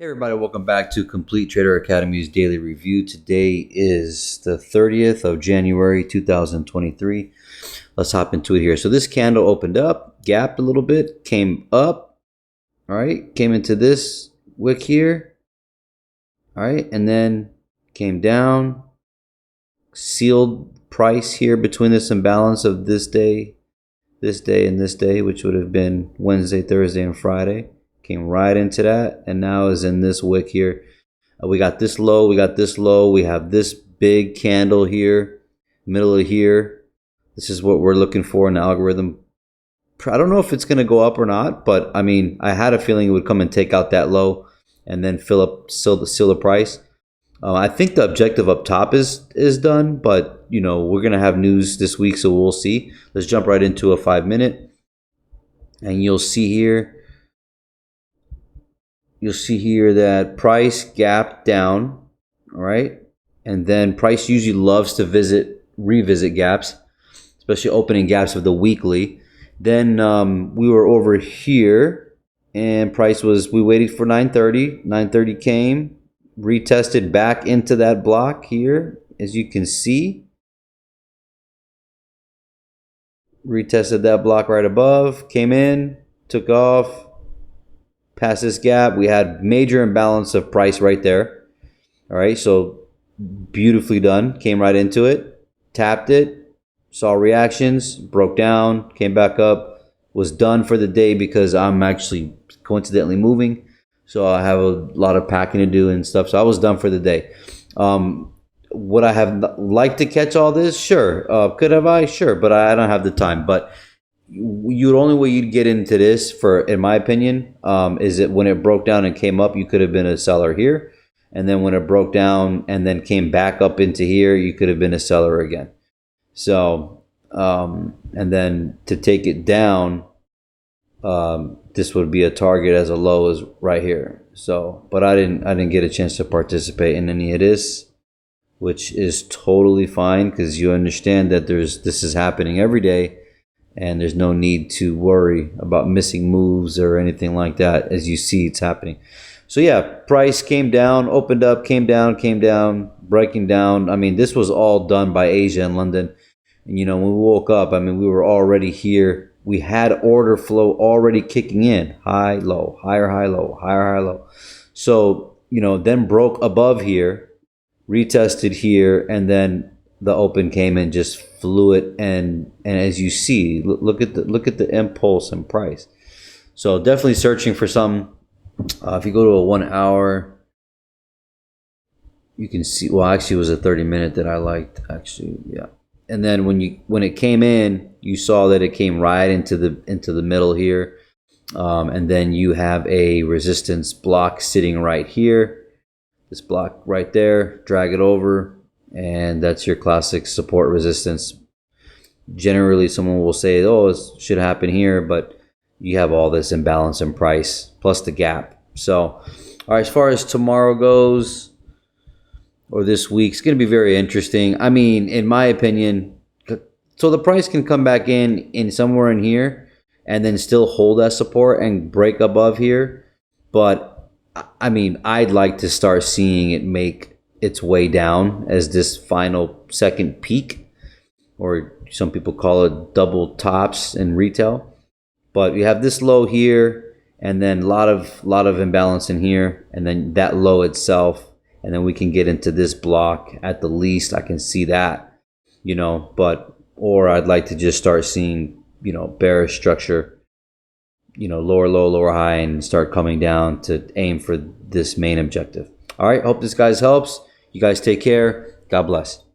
Hey everybody, welcome back to Complete Trader Academy's daily review. Today is the 30th of January 2023. Let's hop into it here. So this candle opened up, gapped a little bit, came up, all right, came into this wick here, all right, and then came down, sealed price here between this imbalance of this day, and this day, which would have been Wednesday, Thursday, and Friday. Came right into that and now is in this wick here. We got this low, we got this low, we have this big candle here, middle of here. This is what we're looking for in the algorithm. I don't know if it's going to go up or not, but I mean, I had a feeling it would come and take out that low and then seal the price. I think the objective up top is done, but you know, we're going to have news this week, so we'll see. Let's jump right into a 5-minute, and you'll see here that price gapped down, all right? And then price usually loves to revisit gaps, especially opening gaps of the weekly. Then we were over here, and price we waited for 930. 930 came, retested back into that block here, as you can see. Retested that block right above, came in, took off. Past this gap, we had major imbalance of price right there. All right, so beautifully done. Came right into it, tapped it, saw reactions, broke down, came back up, was done for the day because I'm actually coincidentally moving. So I have a lot of packing to do and stuff. So I was done for the day. Would I have liked to catch all this? Sure. Could have I? Sure, but I don't have the time. But the only way you'd get into this, in my opinion, is that when it broke down and came up, you could have been a seller here, and then when it broke down and then came back up into here, you could have been a seller again. So, and then to take it down, this would be a target as low as right here. So, but I didn't get a chance to participate in any of this, which is totally fine because you understand that this is happening every day. And there's no need to worry about missing moves or anything like that. As you see, it's happening. So yeah, price came down, opened up, came down, breaking down. I mean, this was all done by Asia and London. And you know, when we woke up, I mean, we were already here. We had order flow already kicking in. High, low, higher, high, low, higher, high, low. So, you know, then broke above here, retested here, and then the open came and just flew it, and as you see, look at the impulse and price. So definitely searching for some. If you go to a 1 hour, you can see. Well, actually, it was a 30-minute that I liked. Actually, yeah. And then when it came in, you saw that it came right into the middle here, and then you have a resistance block sitting right here. This block right there. Drag it over. And that's your classic support resistance. Generally, someone will say, oh, it should happen here, but you have all this imbalance in price plus the gap. So, all right, as far as tomorrow goes, or this week, it's going to be very interesting. I mean, in my opinion, so the price can come back in somewhere in here and then still hold that support and break above here. But, I mean, I'd like to start seeing it make its way down as this final second peak, or some people call it double tops in retail. But you have this low here, and then a lot of imbalance in here, and then that low itself, and then we can get into this block at the least. I can see that, you know, or I'd like to just start seeing, you know, bearish structure, you know, lower low, lower high, and start coming down to aim for this main objective. All right, hope this guys helps. You guys take care. God bless.